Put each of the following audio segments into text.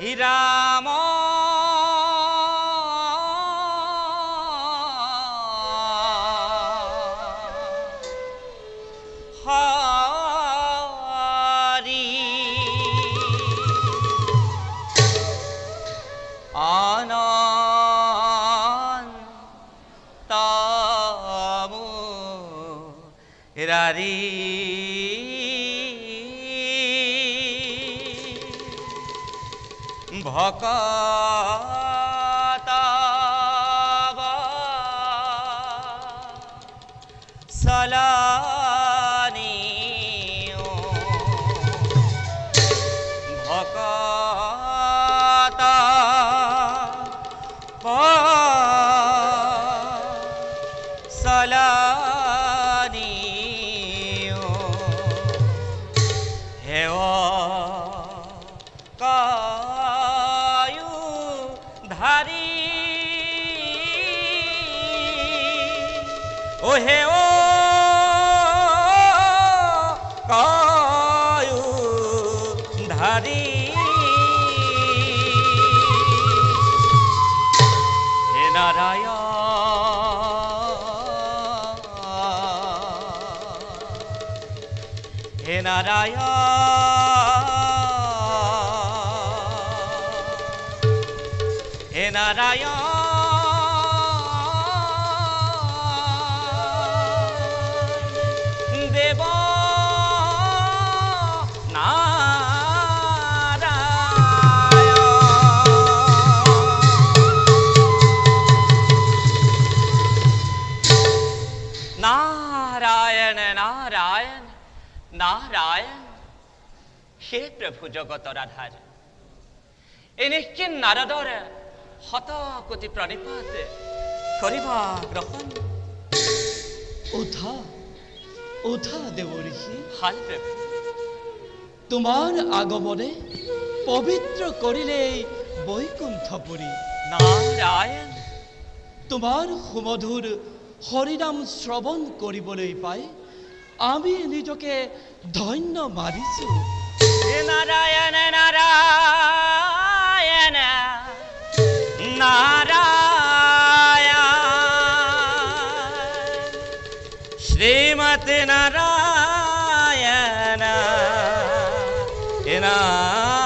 হি ৰাম হৰি অনন্ত মুৰাৰী ভকত সলানি ভকত সলানি হেৱ ধাৰি ও হে ও কায়ু ধাৰি হে নাৰায়ণ হে নাৰায়ণ হে নাৰায়ণ দেব নাৰায়ণ নাৰায়ণ নাৰায়ণ হে প্ৰভু জগতৰ আধাৰ এনেকে নাৰদৰ শত কোটি প্ৰণিপাত কৰিবা গ্ৰহণ উঠা উঠা দেৱঋষি হাল প্ৰভু তোমাৰ আগমনে পবিত্ৰ কৰিলে বৈকুণ্ঠপুৰী নাৰায়ণ তোমাৰ সুমধুৰ হৰিনাম শ্ৰৱণ কৰিবলৈ পাই আমি নিজকে ধন্য মানিছো হে নাৰায়ণ নাৰায়ণ নাৰায়ণ শ্ৰীমতি নাৰায়ণ নাৰায়ণ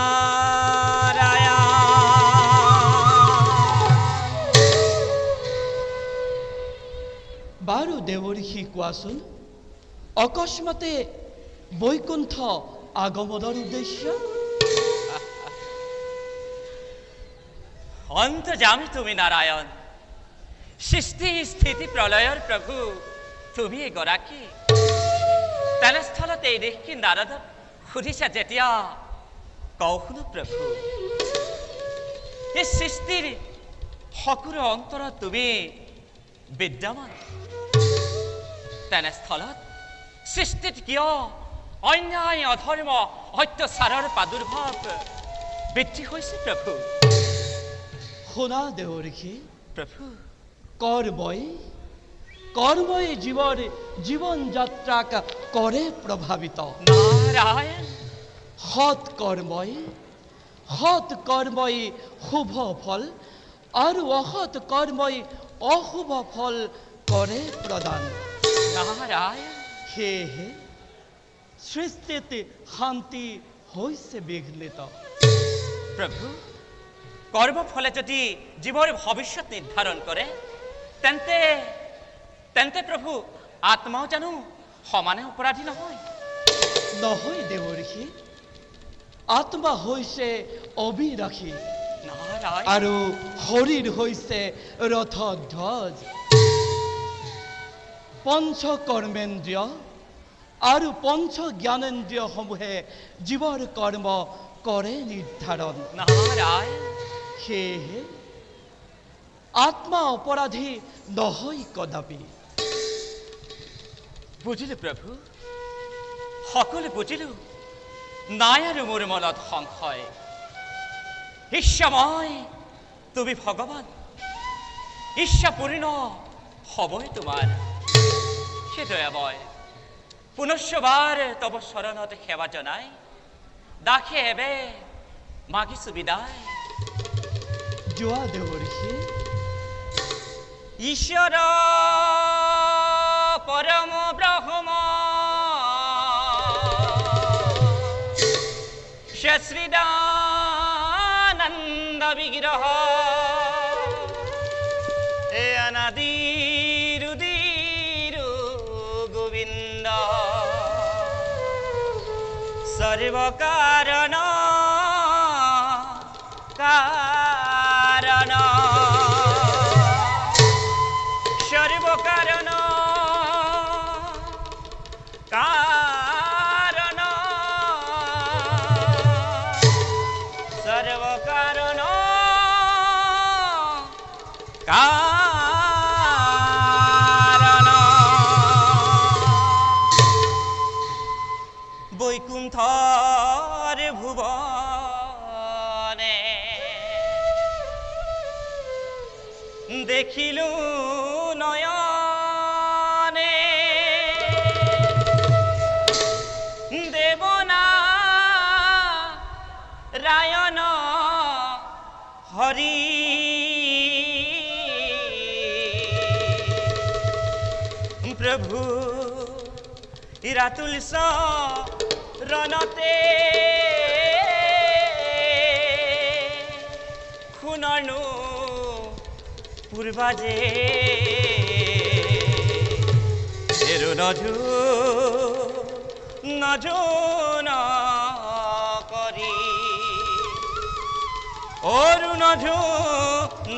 বাৰু দেৱঋষি কোৱাচোন অকস্মাতে বৈকুণ্ঠ আগমনৰ উদ্দেশ্য অন্তৰ্যামী তুমি নাৰায়ণ সৃষ্টি স্থিতি প্ৰলয়েৰ প্ৰভু তুমি এগৰাকী তেনেস্থলত এই দেখি নাৰদক সুধিছে যেতিয়া কৌশুনো প্ৰভু এই সৃষ্টিৰ সকলো অন্তৰত তুমি বিদ্যমান তেনেস্থলত সৃষ্টিত কিয় অন্যায় অধৰ্ম অত্যাচাৰৰ প্ৰাদুৰ্ভাৱ বৃদ্ধি হৈছে প্ৰভু শুনা দেৱঋষি প্ৰভু কৰ্মই জীৱন যাত্ৰাক কৰে প্ৰভাৱিত নাৰায়ণ সৎ কৰ্মই শুভ ফল আৰু অসৎ কৰ্মই অশুভ ফল কৰে প্ৰদান নাৰায়ণ সেয়েহে সৃষ্টিত শান্তি হৈছে বিঘ্নিত প্ৰভু কৰ্মফলে যদি জীৱৰ ভৱিষ্যত নিৰ্ধাৰণ কৰে তেন্তে প্ৰভু আত্মাও জানো সমানে অপৰাধী নহয় নহয় দেৱঋষি আত্মা হৈছে অবিনাশী নাৰায়ণ আৰু শৰীৰ হৈছে ৰথধ্বজ পঞ্চ কৰ্মেন্দ্ৰিয় আৰু পঞ্চ জ্ঞানেন্দ্ৰিয়সমূহে জীৱৰ কৰ্ম কৰে নিৰ্ধাৰণ নাৰায়ণ সেয়েহে আত্মা অপৰাধী নহয় কদাপি বুজিলো প্ৰভু সকলো বুজিলো নাই আৰু মোৰ মনত সংশয় ঈশ্বময় তুমি ভগৱান ঈশ্বপূৰ্ণ হবই তোমাৰ সেইদয়াময় পুনশ্চবাৰ তব চৰণত সেৱা জনাই দাসে এবে মাগিছো বিদায়। যোৱা দেৱৰ্ষি। ঈশ্বৰ পৰম ব্ৰহ্ম শ্ৰীদানন্দ বিগ্ৰহ এ অনাদিৰ উদিৰ গোবিন্দ সৰ্বকাৰণ কারণ সর্বকারণ কারণ সর্বকারণ কারণ বৈকুণ্ঠর ভুবনে দেখিলু নয়নে দেবনা রায়ণ হরি প্রভু রাতুল রণতে খুননু পূর্বাজে এরু নজু নজুন করি ওরু নজু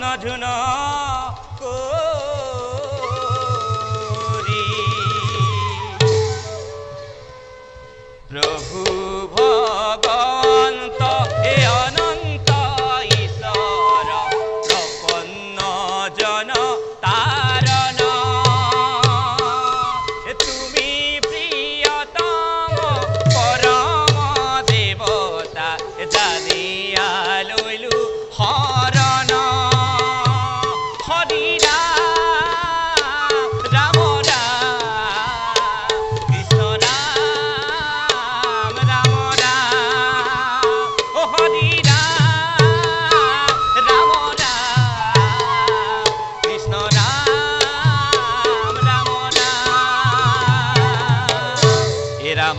নজুন করি প্রভু ভগন্ত হে অনন্ত ঈশ্বর প্রপন্ন জন তারণ তুমি প্রিয়তম পরম দেবতা জানিয়া লইলু হরণ হরি রাম কৃষ্ণ রাম রাম ও হরি রাম কৃষ্ণ রাম রাম এ রাম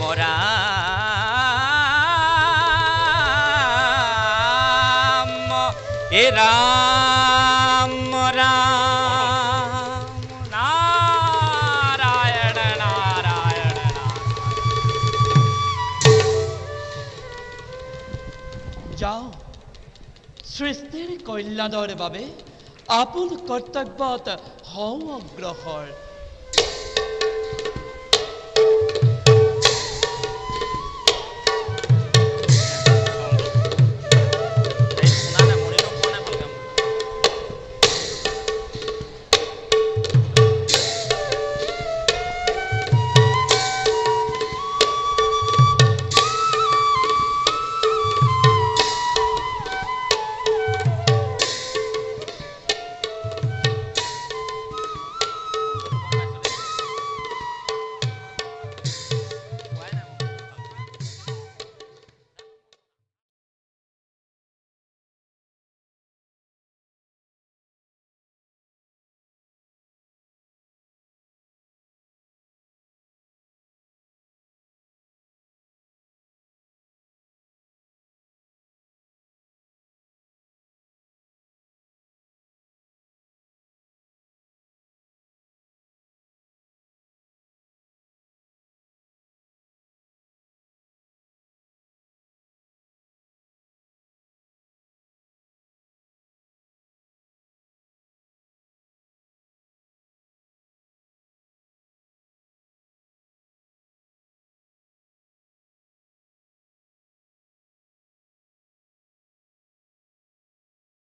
এ রাম রাম নারায়ণ নারায়ণ যাওঁ সৃষ্টিৰ কল্যাণৰ বাবে আপোন কৰ্তব্যত হওঁ অগ্ৰসৰ।